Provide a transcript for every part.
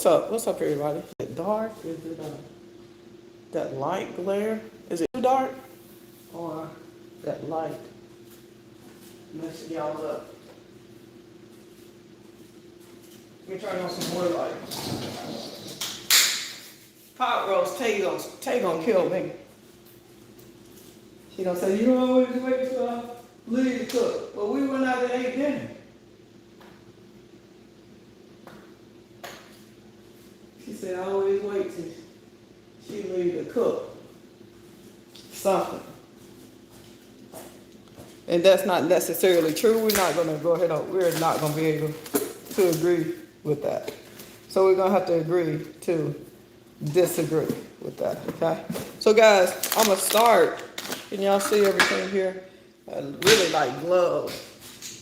What's up? What's up, everybody? Is it dark? Is it that light glare? Is it too dark? Or that light messing y'all up? Let me turn on some more light. Pot roast, Tay gonna kill me. She gonna say, you always wait till I leave to cook. But we went out and ate dinner. She said, I always wait till she leave to cook something. And that's not necessarily true. We're not gonna be able to agree with that. So we're gonna have to agree to disagree with that, okay? So guys, I'm gonna start. Can y'all see everything here? I really like gloves.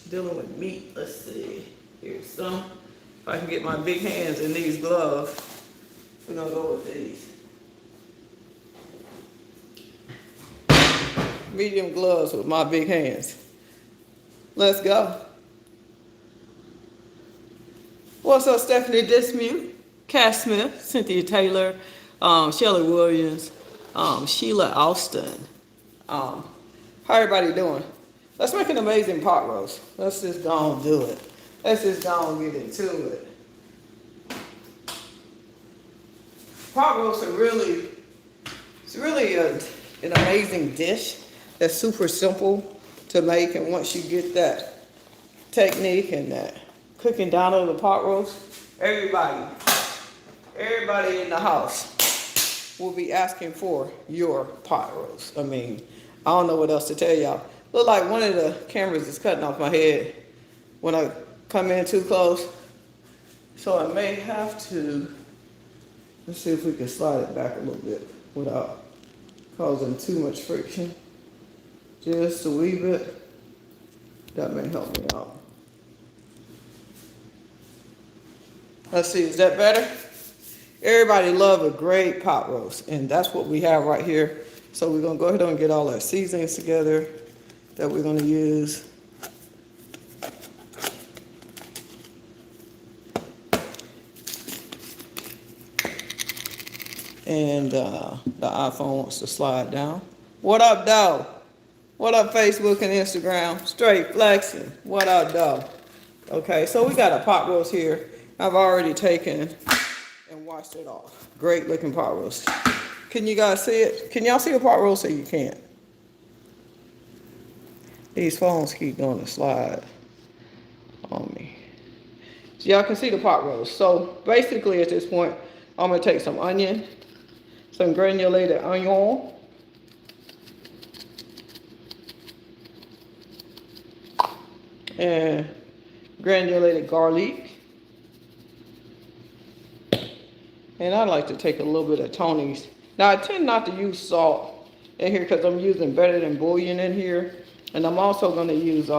Dealing with meat, let's see. Here's some. If I can get my big hands in these gloves, we're gonna go with these. Medium gloves with my big hands. Let's go. What's up, Stephanie Dismute, Cass Smith, Cynthia Taylor, Shelley Williams, Sheila Austin. How everybody doing? Let's make an amazing pot roast. Let's just go and do it. Let's just go and get into it. Pot roasts are really an amazing dish that's super simple to make, and once you get that technique and that cooking down of the pot roast, everybody in the house will be asking for your pot roast. I mean, I don't know what else to tell y'all. Look like one of the cameras is cutting off my head when I come in too close. So I may have to, let's see if we can slide it back a little bit without causing too much friction. Just a wee bit. That may help me out. Let's see, is that better? Everybody love a great pot roast, and that's what we have right here. So we're gonna go ahead and get all our seasonings together that we're gonna use. And the iPhone wants to slide down. What up, though? What up, Facebook and Instagram? Straight flexing. What up, though? Okay, so we got a pot roast here. I've already taken and washed it off. Great looking pot roast. Can you guys see it? Can y'all see a pot roast or you can't? These phones keep doing the slide on me. So y'all can see the pot roast. So basically at this point, I'm gonna take some onion, some granulated onion, and granulated garlic. And I like to take a little bit of Tony's. Now I tend not to use salt in here because I'm using better than bouillon in here. And I'm also gonna use,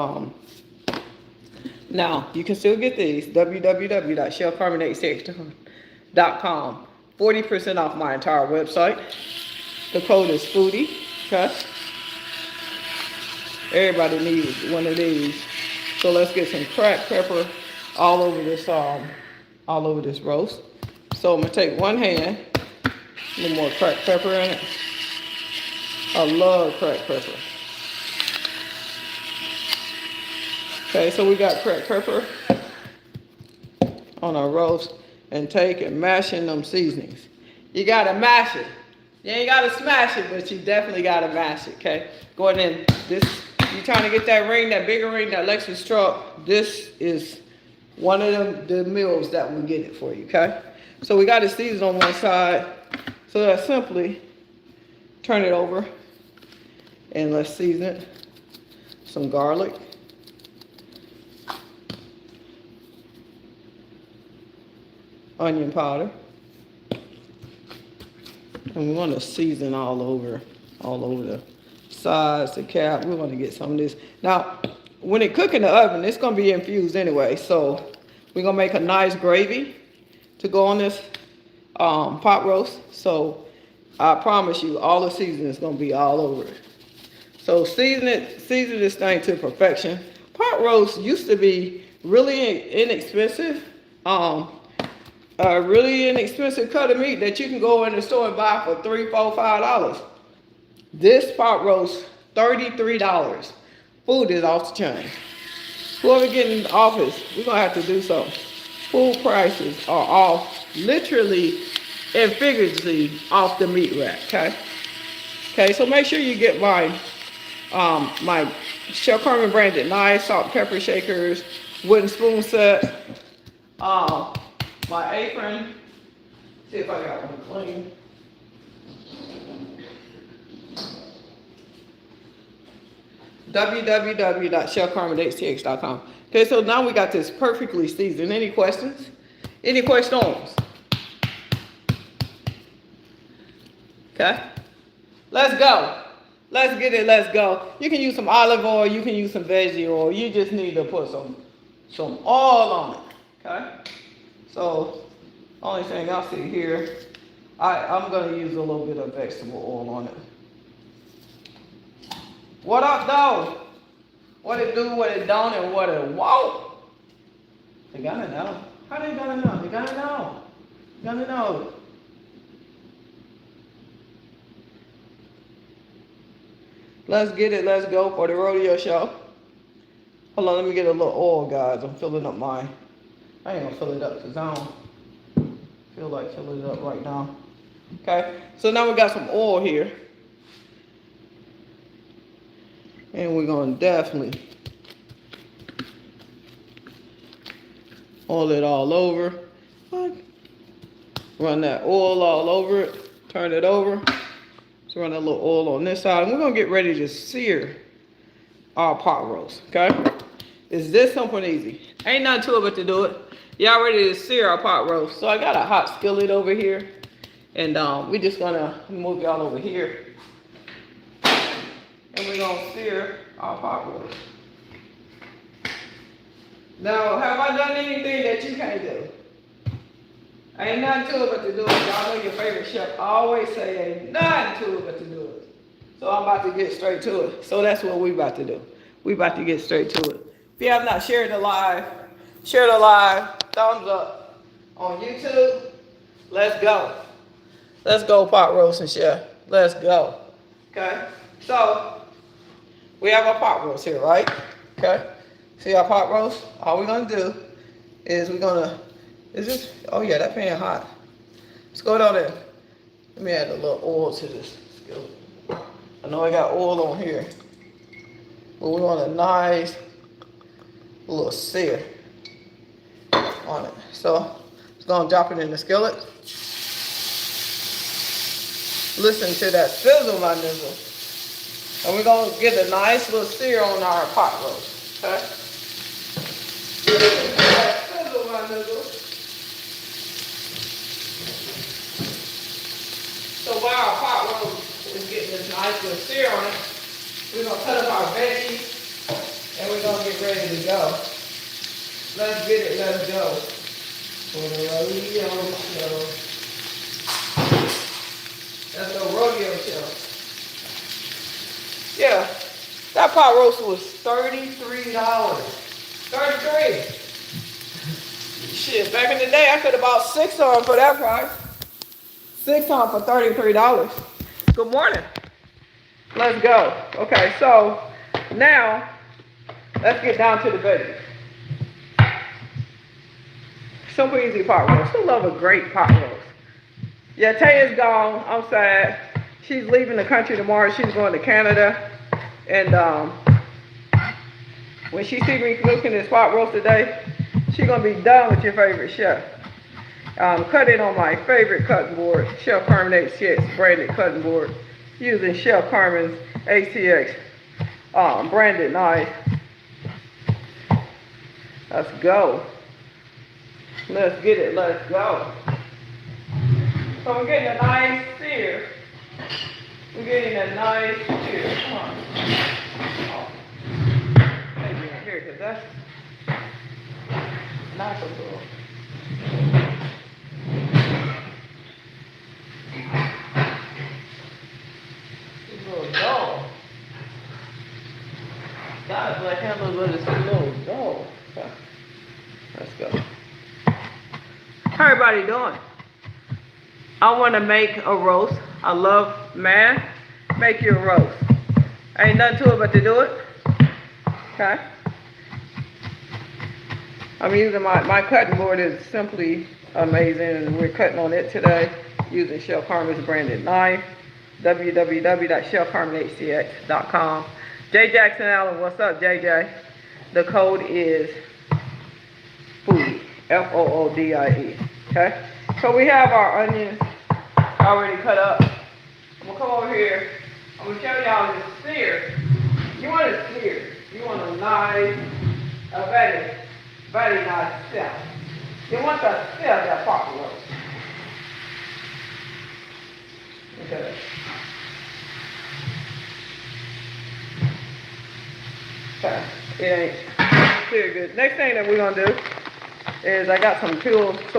now you can still get these, www.carmenhtx.com. 40% off my entire website. The code is foodie, okay? Everybody needs one of these. So let's get some cracked pepper all over this roast. So I'm gonna take one hand, a little more cracked pepper in it. I love cracked pepper. Okay, so we got cracked pepper on our roast, and take and mash in them seasonings. You gotta mash it. You ain't gotta smash it, but you definitely gotta mash it, okay? Go ahead and you trying to get that ring, that bigger ring, that Lexus truck, this is one of the meals that will get it for you, okay? So we got it seasoned on one side. So let's simply turn it over and let's season it. Some garlic. Onion powder. And we want to season all over the sides, the cap. We want to get some of this. Now, when it cook in the oven, it's going to be infused anyway. So we're going to make a nice gravy to go on this pot roast. So I promise you, all the seasoning is going to be all over it. So season this thing to perfection. Pot roast used to be really inexpensive. a really inexpensive cut of meat that you can go in the store and buy for $3, $4, $5. This pot roast, $33. Food is off the chain. Whoever get in the office, we're gonna have to do something. Food prices are off, literally and figuratively off the meat rack, okay? Okay, so make sure you get my Chef Carmen branded knives, salt and pepper shakers, wooden spoon set, my apron. See if I got one clean. www.chefcarmenhtx.com. Okay, so now we got this perfectly seasoned. Any questions? Any questions? Okay, let's go. Let's get it, let's go. You can use some olive oil, you can use some veggie oil. You just need to put some oil on it, okay? So, only thing I see here, I'm gonna use a little bit of vegetable oil on it. What up, though? What it do, what it don't, and what it won't? They gotta know. How they gonna know? They gotta know. They gotta know. Let's get it, let's go for the rodeo show. Hold on, let me get a little oil, guys. I'm filling up mine. I ain't gonna fill it up because I don't feel like filling it up right now. Okay, so now we got some oil here. And we're gonna definitely oil it all over. Run that oil all over it, turn it over. So run a little oil on this side. And we're gonna get ready to sear our pot roast, okay? It's this simple and easy. Ain't nothing to it but to do it. Y'all ready to sear our pot roast. So I got a hot skillet over here. And we just gonna move y'all over here. And we're gonna sear our pot roast. Now, have I done anything that you can't do? Ain't nothing to it but to do it. Y'all know your favorite chef always say ain't nothing to it but to do it. So I'm about to get straight to it. So that's what we about to do. We about to get straight to it. If you have not shared the live, share the live, thumbs up on YouTube. Let's go. Let's go pot roasting, chef. Let's go. Okay? So we have our pot roast here, right? Okay? See our pot roast? All we're gonna do is oh yeah, that pan hot. Let's go down there. Let me add a little oil to this skillet. I know I got oil on here, but we want a nice little sear on it. So it's gonna drop it in the skillet. Listen to that sizzle, my nizzle. And we're gonna get a nice little sear on our pot roast, okay? Listen to that sizzle, my nizzle. So while our pot roast is getting this nice little sear on it, we're gonna cut up our veggies and we're gonna get ready to go. Let's get it, let's go. For the rodeo show. That's the rodeo show. Yeah, that pot roast was $33. 33. Shit, back in the day I could have bought 6 of them for that price. 6 on for $33. Good morning. Let's go. Okay, so now let's get down to the veggies. Simple, easy pot roast. Still love a great pot roast. Yeah, Taya's gone. I'm sad. She's leaving the country tomorrow. She's going to Canada. And when she sees me cooking this pot roast today, she's going to be done with your favorite chef. Cut it on my favorite cutting board, Chef Carmen HTX branded cutting board, using Chef Carmen's HTX branded knife. Let's go. Let's get it, let's go. So we're getting a nice sear. We're getting a nice sear. Come on. Oh. Maybe in here, because that's not so cool. It's a little dull. God, like handle, but it's a little dull. Okay. Let's go. All right, everybody doing? I want to make a roast. I love, man, make you a roast. Ain't nothing to it but to do it. Okay. I'm using my cutting board is simply amazing, and we're cutting on it today using Chef Carmen's branded knife. www.chefcarmenhtx.com. J. Jackson Allen, what's up, JJ? The code is foodie, FOODIE. Okay. So we have our onions already cut up. I'm gonna come over here. I'm gonna show y'all this sear. You want a sear. You want a nice, a very, very nice sear. You want to sear that pork roast. Okay. Okay. It ain't seared good. Next thing that we're gonna do is I got some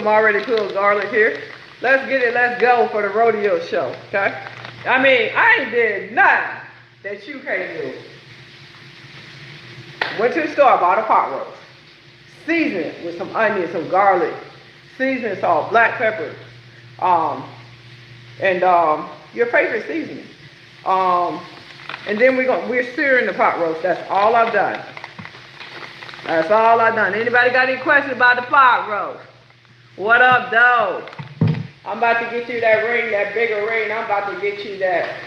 already peeled garlic here. Let's get it, let's go for the rodeo show, okay? I mean, I ain't did nothing that you can't do. Went to the store, bought a pot roast. Seasoned it with some onions, some garlic, seasoning salt, black pepper, and your favorite seasoning. And then we're searing the pot roast. That's all I've done. That's all I've done. Anybody got any questions about the pot roast? What up, though? I'm about to get you that ring, that bigger ring. I'm about to get you that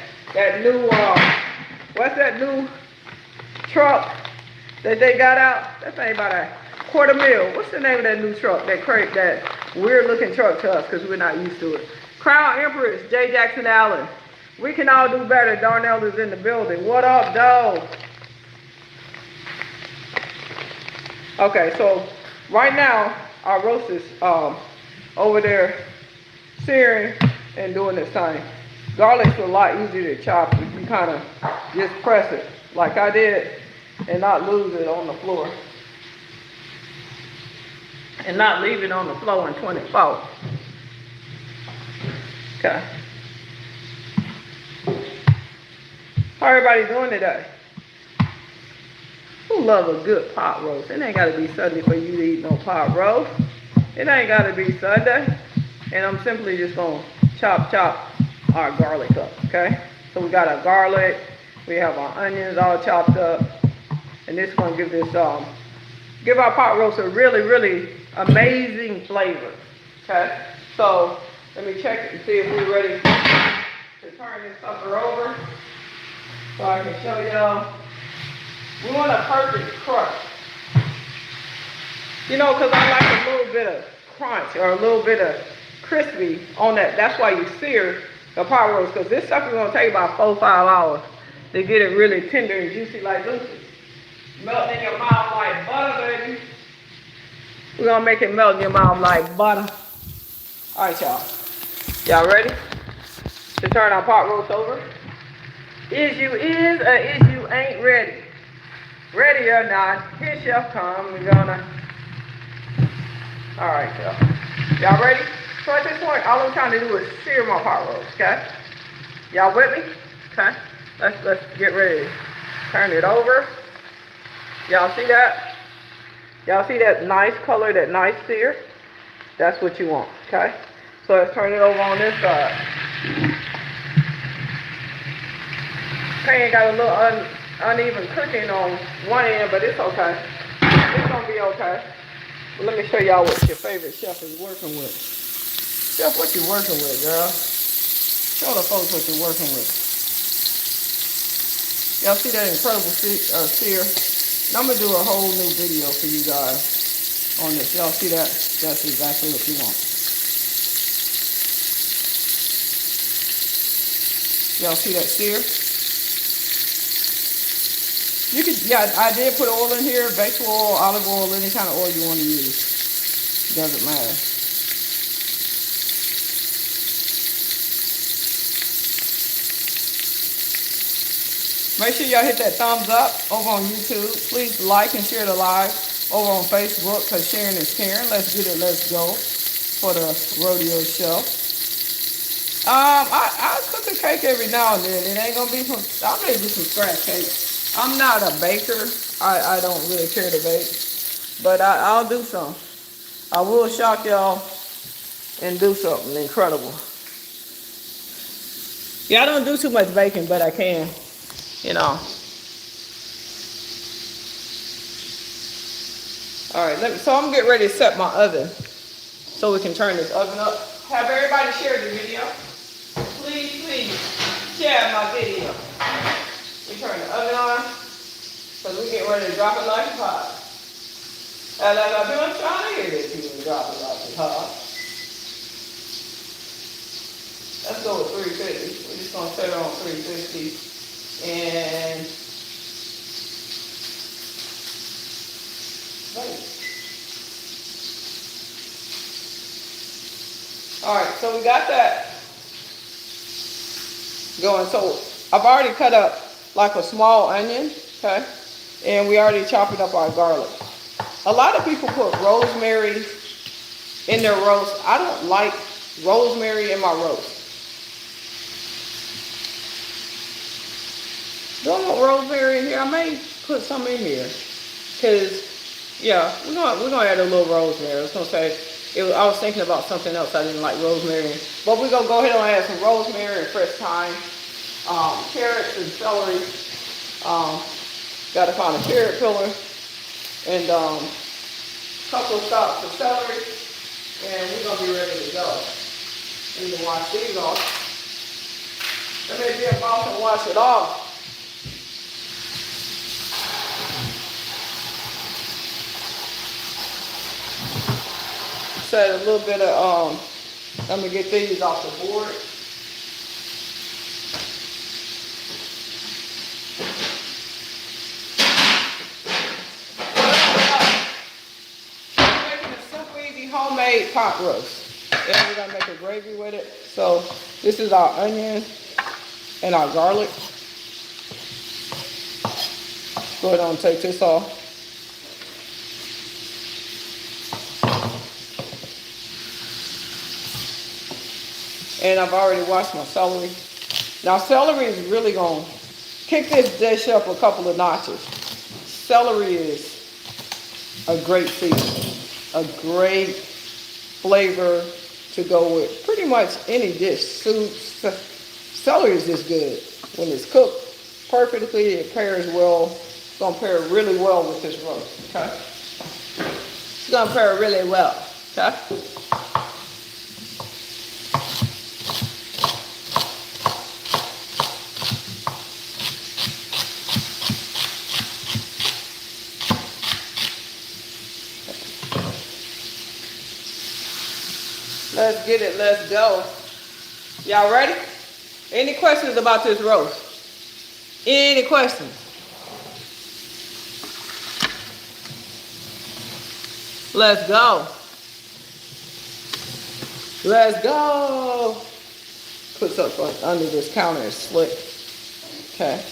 new, what's that new truck that they got out? That thing about $250,000. What's the name of that new truck? That weird looking truck to us because we're not used to it. Crown Empress, J. Jackson Allen. We can all do better. Darnell is in the building. What up, though? Okay, so right now our roast is over there searing and doing this thing. Garlic's a lot easier to chop if you kind of just press it like I did and not lose it on the floor. And not leave it on the floor in 24. Okay. How everybody doing today? Who love a good pot roast? It ain't got to be Sunday for you to eat no pot roast. It ain't got to be Sunday. And I'm simply just going to chop our garlic up, okay? So we got our garlic. We have our onions all chopped up. And this is going to give this, give our pot roast a really, really amazing flavor, okay? So let me check it and see if we're ready to turn this sucker over so I can show y'all. We want a perfect crust. You know, because I like a little bit of crunch or a little bit of crispy on that. That's why you sear the pot roast, because this stuff is going to take about 4 or 5 hours to get it really tender and juicy like Lucy. Melt in your mouth like butter, baby. We're going to make it melt in your mouth like butter. All right, y'all. Y'all ready to turn our pot roast over? Is you is or is you ain't ready? Ready or not, here Chef come. We're gonna. All right, y'all. Y'all ready? So at this point, all I'm trying to do is sear my pot roast, okay? Y'all with me? Okay. Let's get ready. Turn it over. Y'all see that? Y'all see that nice color, that nice sear? That's what you want, okay? So let's turn it over on this side. Pan got a little uneven cooking on one end, but it's okay. It's gonna be okay. But let me show y'all what your favorite chef is working with. Chef, what you working with, girl? Show the folks what you're working with. Y'all see that incredible sear? And I'm gonna do a whole new video for you guys on this. Y'all see that? That's exactly what you want. Y'all see that sear? You could, yeah, I did put oil in here, vegetable oil, olive oil, any kind of oil you want to use. Doesn't matter. Make sure y'all hit that thumbs up over on YouTube. Please like and share the live over on Facebook, because sharing is caring. Let's get it, let's go for the rodeo show. I cook a cake every now and then. It ain't gonna be from, I may do some scratch cake. I'm not a baker. I don't really care to bake, but I'll do some. I will shock y'all and do something incredible. Yeah, I don't do too much baking, but I can, you know. All right, so I'm getting ready to set my oven so we can turn this oven up. Have everybody share the video. Please, please share my video. We turn the oven on because we get ready to drop it like it's hot. And I've been trying to hear this people drop it like it's hot. Let's go with 350. We're just going to set it on 350. And wait. All right, so we got that going. So I've already cut up like a small onion, okay? And we already chopped up our garlic. A lot of people put rosemary in their roast. I don't like rosemary in my roast. Don't want rosemary in here. I may put some in here, cause yeah, we're gonna add a little rosemary. I was gonna say I was thinking about something else I didn't like rosemary in, but we're gonna go ahead and add some rosemary and fresh thyme, carrots and celery. Gotta find a carrot pillar and a couple of stalks of celery, and we're gonna be ready to go. We can wash these off. Let me be a boss and wash it off. Set a little bit of, let me get these off the board. I'm making a super easy homemade pot roast. And we're gonna make a gravy with it. So this is our onion and our garlic. Go ahead and take this off. And I've already washed my celery. Now celery is really going to kick this dish up a couple of notches. Celery is a great seasoning, a great flavor to go with pretty much any dish. Soups. Celery is just good. When it's cooked perfectly, it pairs well. It's going to pair really well with this roast, okay? It's going to pair really well, okay? Let's get it, let's go. Y'all ready? Any questions about this roast? Any questions? Let's go. Let's go. Put something under this counter and slick. Okay.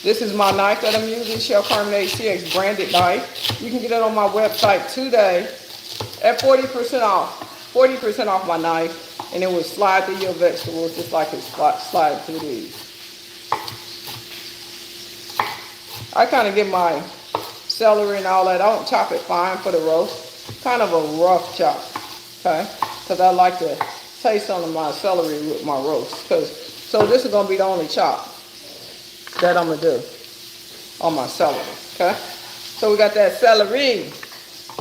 This is my knife that I'm using, Carmen HTX branded knife. You can get it on my website today at 40% off. 40% off my knife, and it will slide through your vegetables just like it slides through these. I kind of get my celery and all that. I don't chop it fine for the roast. Kind of a rough chop, okay? Because I like to taste some of my celery with my roast. So this is going to be the only chop that I'm going to do on my celery, okay? So we got that celery.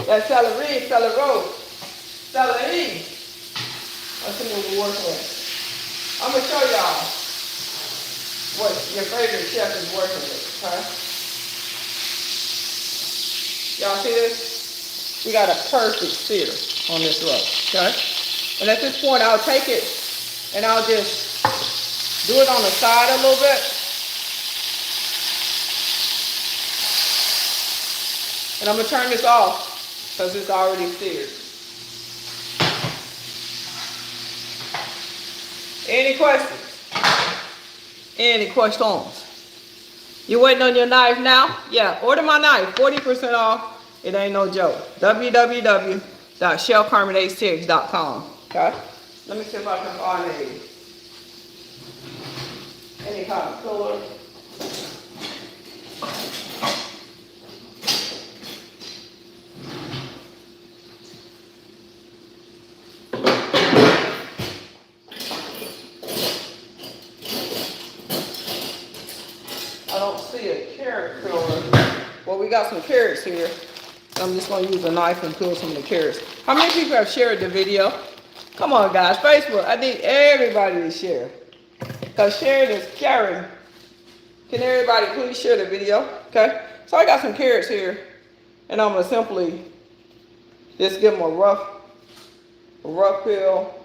That celery. Celery. Let's see what we're working with. I'm going to show y'all what your favorite chef is working with, okay? Y'all see this? We got a perfect sear on this roast, okay? And at this point, I'll take it and I'll just do it on the side a little bit. And I'm going to turn this off because it's already seared. Any questions? Any questions? You waiting on your knife now? Yeah, order my knife, 40% off. It ain't no joke. www.carmenhtx.com. Okay? Let me see if I can find any kind of pillar. we got some carrots here. I'm just gonna use a knife and peel some of the carrots. How many people have shared the video? Come on, guys, Facebook. I need everybody to share. Because sharing is caring. Can everybody please share the video? Okay. So I got some carrots here. And I'm gonna simply just give them a rough peel.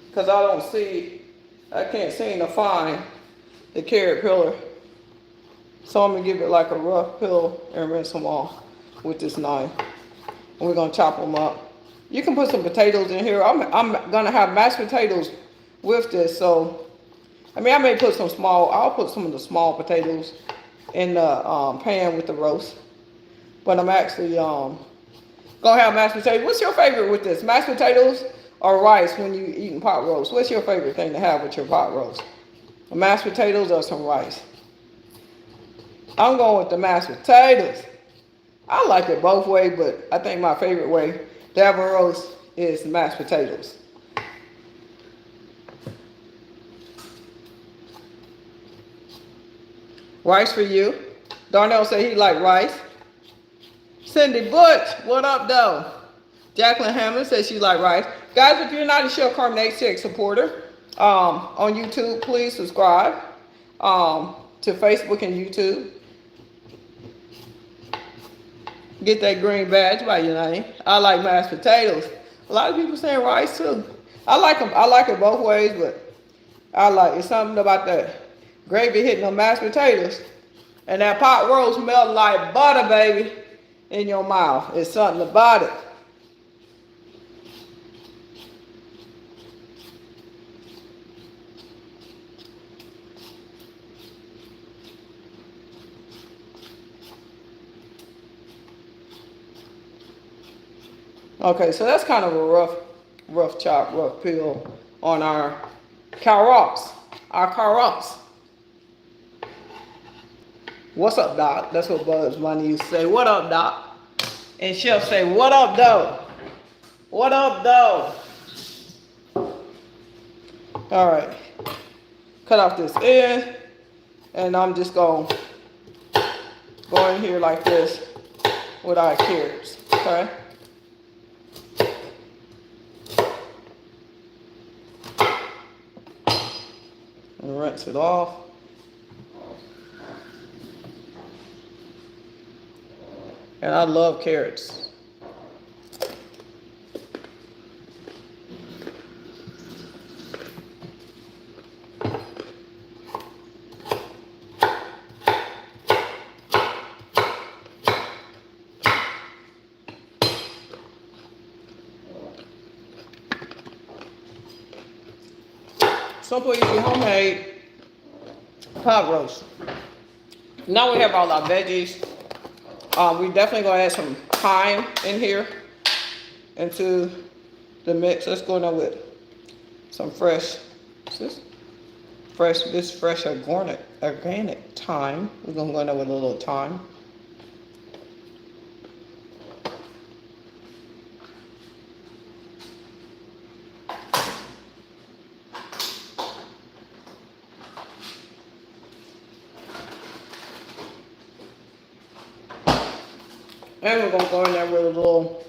Because I can't seem to find the carrot peeler. So I'm gonna give it like a rough peel and rinse them off with this knife. And we're gonna chop them up. You can put some potatoes in here. I'm gonna have mashed potatoes with this. So, I mean, I may put I'll put some of the small potatoes in the pan with the roast. But I'm actually gonna have mashed potatoes. What's your favorite with this? Mashed potatoes or rice when you eating pot roast? What's your favorite thing to have with your pot roast? Mashed potatoes or some rice? I'm going with the mashed potatoes. I like it both ways, but I think my favorite way to have a roast is mashed potatoes. Rice for you. Darnell said he liked rice. Cindy Butch, what up, though? Jacqueline Hammond says she liked rice. Guys, if you're not a Show Carmen HTX supporter on YouTube, please subscribe to Facebook and YouTube. Get that green badge by your name. I like mashed potatoes. A lot of people saying rice too. I like them. I like it both ways, but it's something about that gravy hitting on mashed potatoes and that pot roast melting like butter, baby, in your mouth. It's something about it. Okay, so that's kind of a rough chop, rough peel on our carrots. What's up, Doc? That's what Bugs Bunny used to say. What up, Doc? And Chef say, what up, though? What up, though? All right. Cut off this end. And I'm just going to go in here like this with our carrots, okay? And rinse it off. And I love carrots. Simple, easy, homemade pot roast. Now we have all our veggies. We definitely gonna add some thyme in here into the mix. Let's go now with some fresh organic thyme. We're gonna go now with a little thyme. And we're going to go in there with a little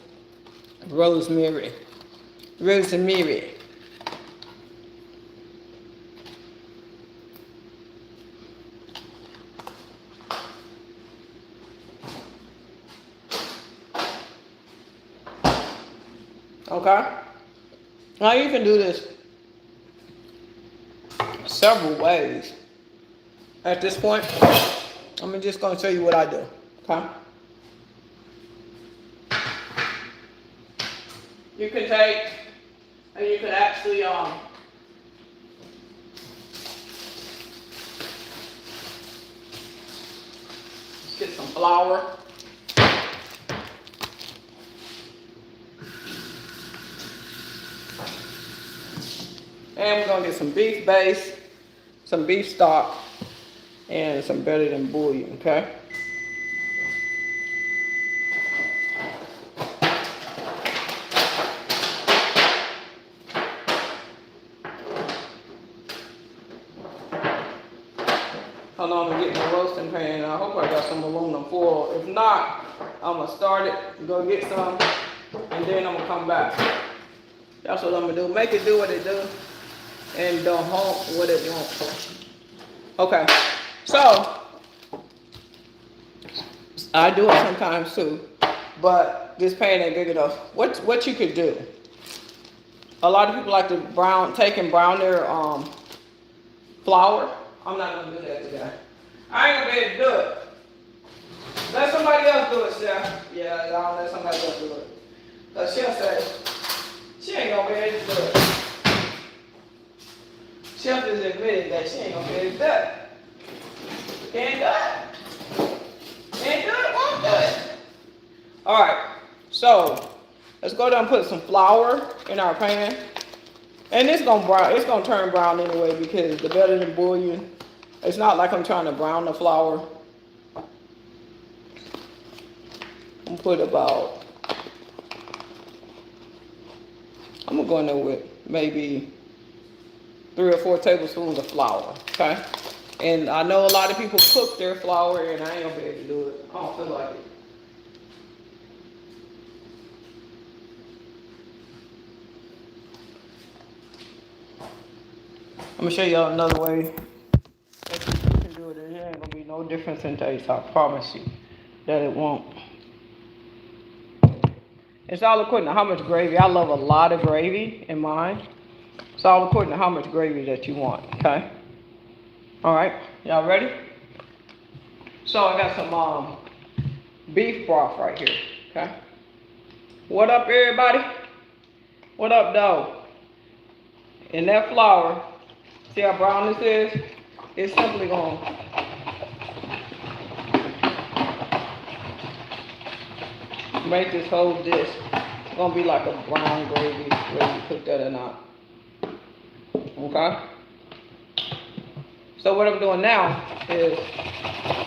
rosemary. Okay? Now you can do this several ways. At this point, I'm just going to show you what I do. Okay? You can take, and you can actually get some flour. And we're gonna get some beef base, some beef stock, and some better than bouillon, okay? Hold on, I'm getting the roasting pan. I hope I got some aluminum foil. If not, I'm gonna start it, go get some, and then I'm gonna come back. That's what I'm gonna do. Make it do what it do, and don't honk what it won't. Okay, so I do it sometimes too, but this pan ain't big enough. What you could do? A lot of people like to take and brown their flour. I'm not gonna do that today. I ain't gonna be able to do it. Let somebody else do it, Chef. Yeah, I'll let somebody else do it. Cause Chef said she ain't gonna be able to do it. Chef is admitting that she ain't gonna be able to do it. Can't do it. Can't do it, won't do it. All right, so let's go down and put some flour in our pan. And it's gonna turn brown anyway because the better than bouillon. It's not like I'm trying to brown the flour. I'm gonna put about, I'm gonna go in there with maybe 3 or 4 tablespoons of flour, okay? And I know a lot of people cook their flour and I ain't gonna be able to do it. I don't feel like it. I'm gonna show y'all another way that you can do it, and there ain't gonna be no difference in taste. I promise you that it won't. It's all according to how much gravy. I love a lot of gravy in mine. It's all according to how much gravy that you want, okay? All right, y'all ready? So I got some beef broth right here, okay? What up, everybody? What up, though? In that flour, see how brown this is? It's simply going to make this whole dish. It's going to be like a brown gravy, whether you cook that or not. Okay? So what I'm doing now is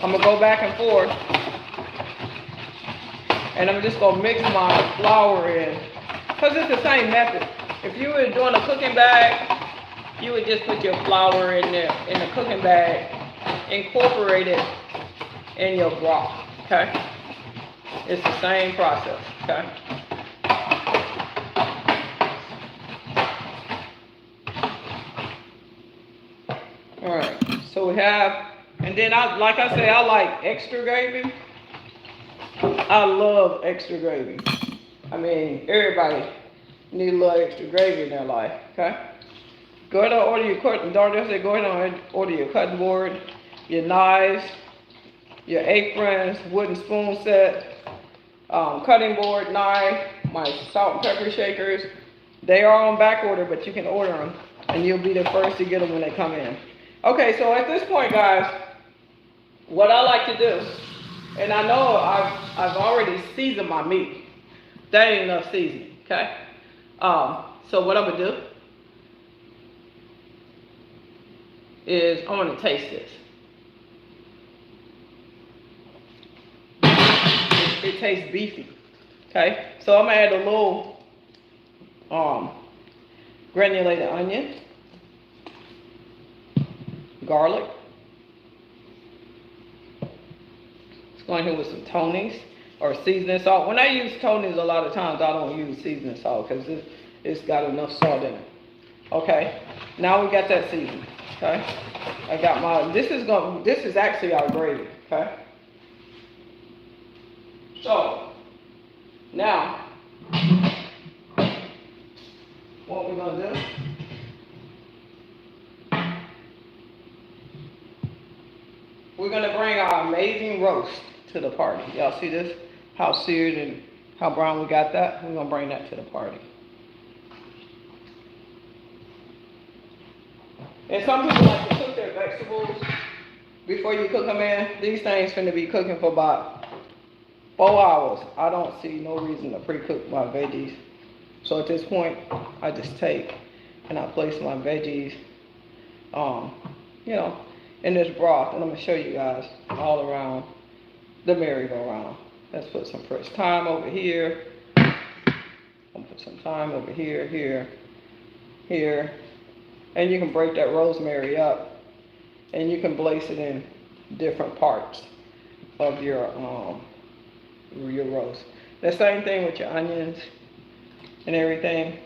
I'm going to go back and forth. And I'm just going to mix my flour in. Because it's the same method. If you were doing a cooking bag, you would just put your flour in there, in the cooking bag, incorporate it in your broth, okay? It's the same process, okay? All right, so we have, and then like I say, I like extra gravy. I love extra gravy. I mean, everybody needs a little extra gravy in their life, okay? Go ahead and order your cutting, daughter said go ahead and order your cutting board, your knives, your aprons, wooden spoon set, cutting board, knife, my salt and pepper shakers. They are on back order, but you can order them, and you'll be the first to get them when they come in. Okay, so at this point, guys, what I like to do, and I know I've already seasoned my meat. That ain't enough seasoning, okay? So what I'm gonna do is I'm gonna taste this. It tastes beefy, okay? So I'm gonna add a little granulated onion, garlic. Let's go in here with some Tony's or seasoning salt. When I use Tony's, a lot of times I don't use seasoning salt because it's got enough salt in it. Okay, now we got that seasoning. Okay, I got my. This is actually our gravy. Okay. So now, what we're gonna do? We're gonna bring our amazing roast to the party. Y'all see this? How seared and how brown we got that? We're gonna bring that to the party. And some people like to cook their vegetables before you cook them in. These things finna be cooking for about 4 hours. I don't see no reason to pre-cook my veggies. So at this point, I just take and I place my veggies, in this broth. And I'm gonna show you guys all around the merry-go-round. Let's put some fresh thyme over here. I'll put some thyme over here, here. And you can break that rosemary up and you can place it in different parts of your roast. The same thing with your onions and everything.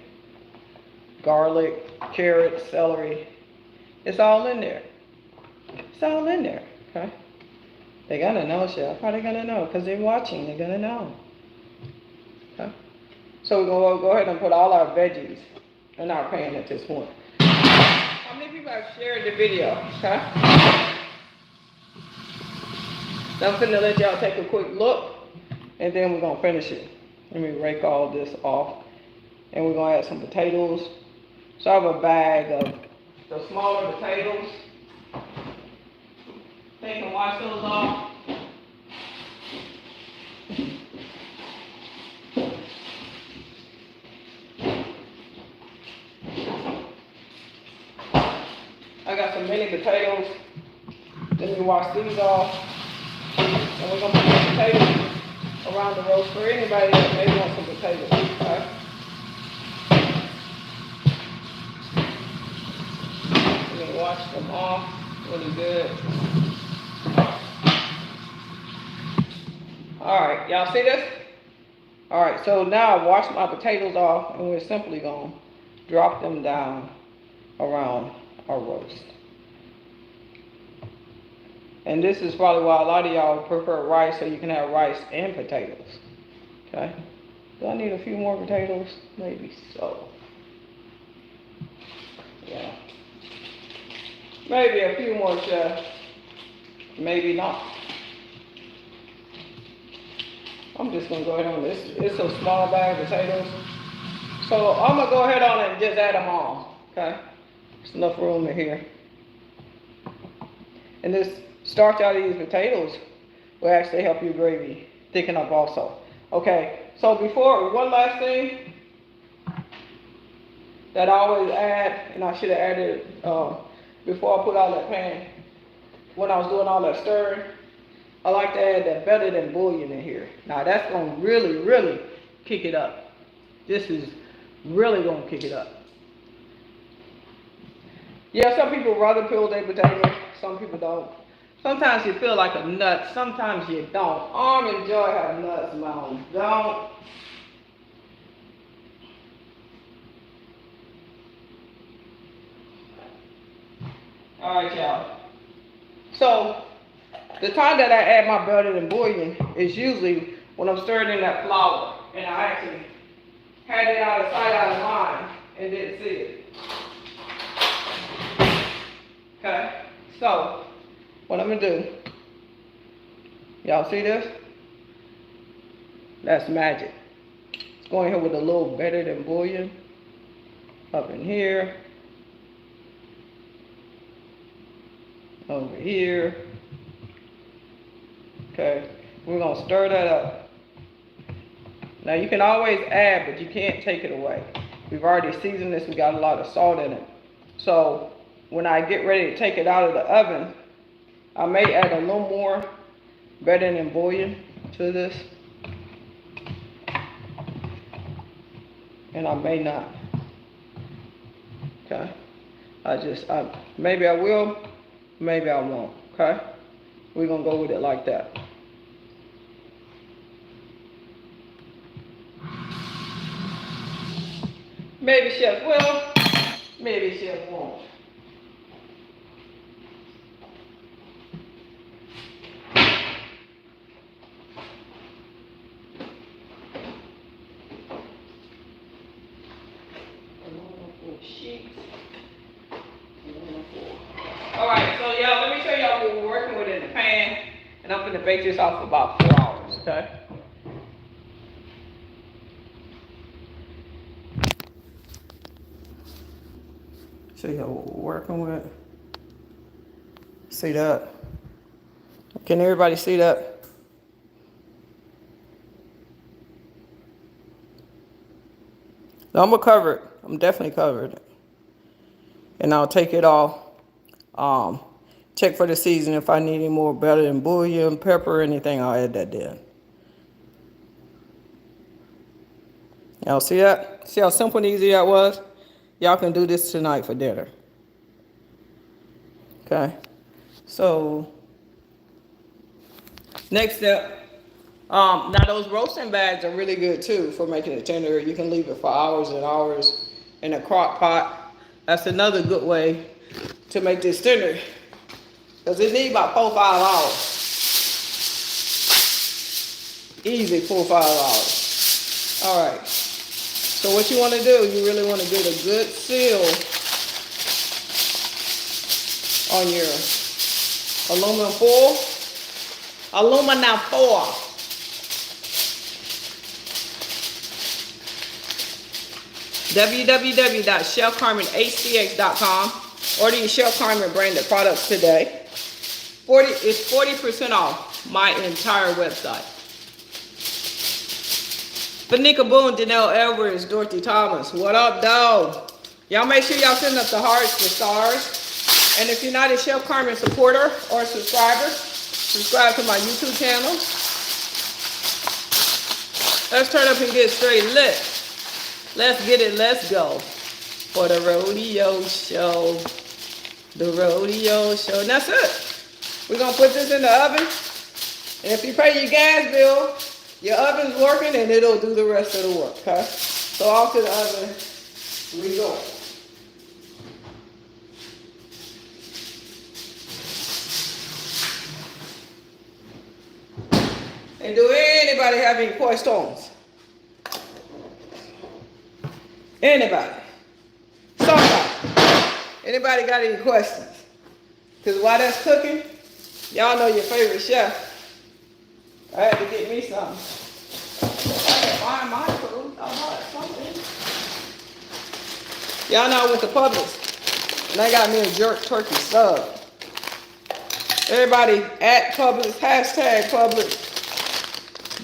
Garlic, carrots, celery. It's all in there. It's all in there, okay? They're gonna know, Chef. How they gonna know? Because they're watching, they're gonna know. Okay? So we're gonna go ahead and put all our veggies in our pan at this point. How many people have shared the video? Okay? Now I'm gonna let y'all take a quick look, and then we're gonna finish it. Let me rake all this off. And we're gonna add some potatoes. So I have a bag of the smaller potatoes. Take and wash those off. I got some mini potatoes. Let me wash these off. And we're gonna put the potatoes around the roast for anybody that may want some potatoes. Okay? Let me wash them off really good. Alright, y'all see this? Alright, so now I've washed my potatoes off, and we're simply going to drop them down around our roast. And this is probably why a lot of y'all prefer rice, so you can have rice and potatoes. Okay? Do I need a few more potatoes? Maybe so. Yeah. Maybe a few more, Chef. Maybe not. I'm just going to go ahead on this. It's a small bag of potatoes. So I'm going to go ahead on and just add them all. Okay? There's enough room in here. And this starch out of these potatoes will actually help your gravy thicken up also. Okay, so before, one last thing that I always add, and I should have added before I put all that pan, when I was doing all that stirring, I like to add that better than bouillon in here. Now that's going to really, really kick it up. This is really going to kick it up. Yeah, some people rather peel their potatoes, some people don't. Sometimes you feel like a nut, sometimes you don't. Almond Joy have nuts, mine don't. Alright, y'all. So, the time that I add my better than bouillon is usually when I'm stirring in that flour. And I actually had it out of sight, out of mind, and didn't see it. Okay? So, what I'm going to do, y'all see this? That's magic. It's going here with a little better than bouillon. Up in here. Over here. Okay, we're going to stir that up. Now you can always add, but you can't take it away. We've already seasoned this, we got a lot of salt in it. So when I get ready to take it out of the oven, I may add a little more better than bouillon to this. And I may not. Okay, maybe I will, maybe I won't, okay? We're going to go with it like that. Maybe Chef will, maybe Chef won't. Alright, so y'all, let me show y'all what we're working with in the pan. And I'm going to bake this off for about 4 hours, okay? Show y'all what we're working with. See that? Can everybody see that? Now I'm going to cover it. I'm definitely covering it. And I'll take it off. Check for the season. If I need any more better than bouillon, pepper, anything, I'll add that in. Y'all see that? See how simple and easy that was? Y'all can do this tonight for dinner. Okay. So, Next step, now those roasting bags are really good too for making it tender. You can leave it for hours and hours in a crock pot. That's another good way to make this tender. Because it needs about 4 or 5 hours. Easy 4 or 5 hours. All right. So what you want to do, you really want to get a good seal on your aluminum foil. Aluminum foil. www.chefcarmenhtx.com. Order your Chef Carmen branded products today. 40% off my entire website. Fanika Boone, Janelle Edwards, Dorothy Thomas. What up, dog? Y'all make sure y'all send up the hearts, the stars. And if you're not a Chef Carmen supporter or subscriber, subscribe to my YouTube channel. Let's turn up and get straight lit. Let's get it, let's go. For the rodeo show. The rodeo show. And that's it. We're going to put this in the oven. And if you pay your gas bill, your oven's working and it'll do the rest of the work, okay? So off to the oven we go. And do anybody have any questions? Anybody? Somebody? Anybody got any questions? Because while that's cooking, y'all know your favorite chef. I had to get me some. I can find my food. I bought something. Y'all know I went to Publix. And I got me a jerk turkey sub. Everybody at Publix, hashtag Publix.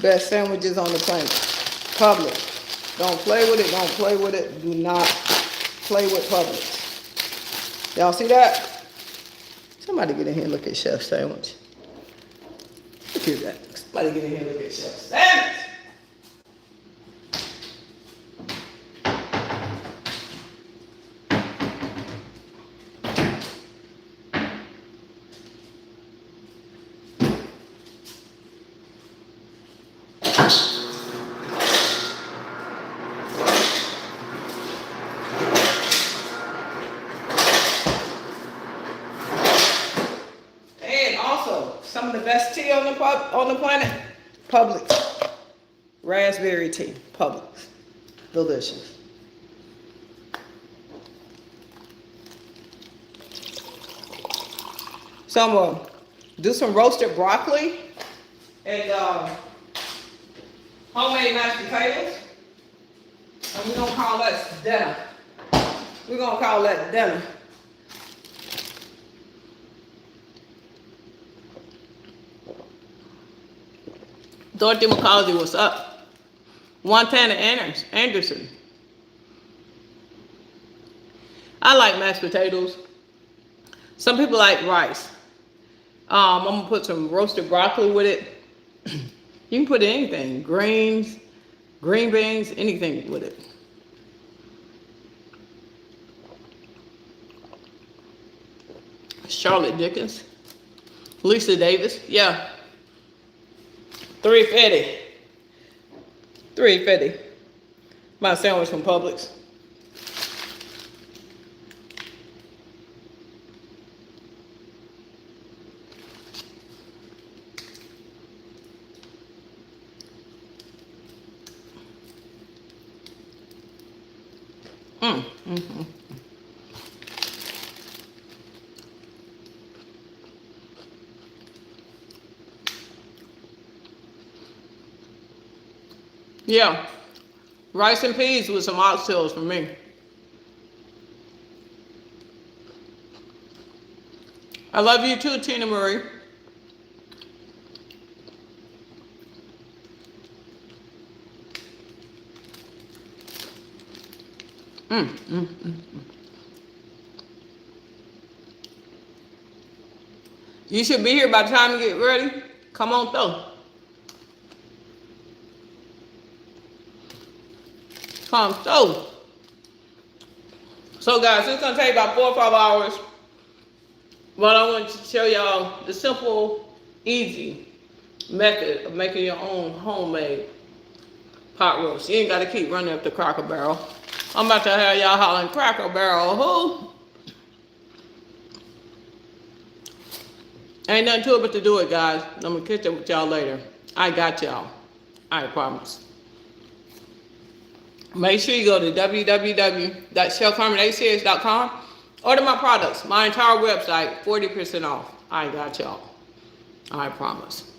Best sandwiches on the planet. Publix. Don't play with it. Don't play with it. Do not play with Publix. Y'all see that? Somebody get in here and look at Chef's sandwich. Look at that. Somebody get in here and look at Chef's sandwich. Some of the best tea on the planet, Publix. Raspberry tea, Publix. Delicious. So I'm going to do some roasted broccoli and homemade mashed potatoes. And we're going to call that dinner. We're going to call that dinner. Dorothy McCauley, what's up? Montana Anderson. I like mashed potatoes. Some people like rice. I'm going to put some roasted broccoli with it. You can put anything. Greens, green beans, anything with it. Charlotte Dickens. Lisa Davis. Yeah. $3.50. $3.50. My sandwich from Publix. Yeah, rice and peas with some oxtails for me. I love you too, Tina Marie. You should be here by the time you get ready. Come on through. Come through. So guys, it's gonna take about 4 or 5 hours. But I want to show y'all the simple, easy method of making your own homemade pot roast. You ain't got to keep running up the Cracker Barrel. I'm about to have y'all hollering Cracker Barrel. Who? Ain't nothing to it but to do it, guys. I'm going to catch up with y'all later. I got y'all. I promise. Make sure you go to www.chefcarmenhtx.com. Order my products. My entire website, 40% off. I got y'all. I promise.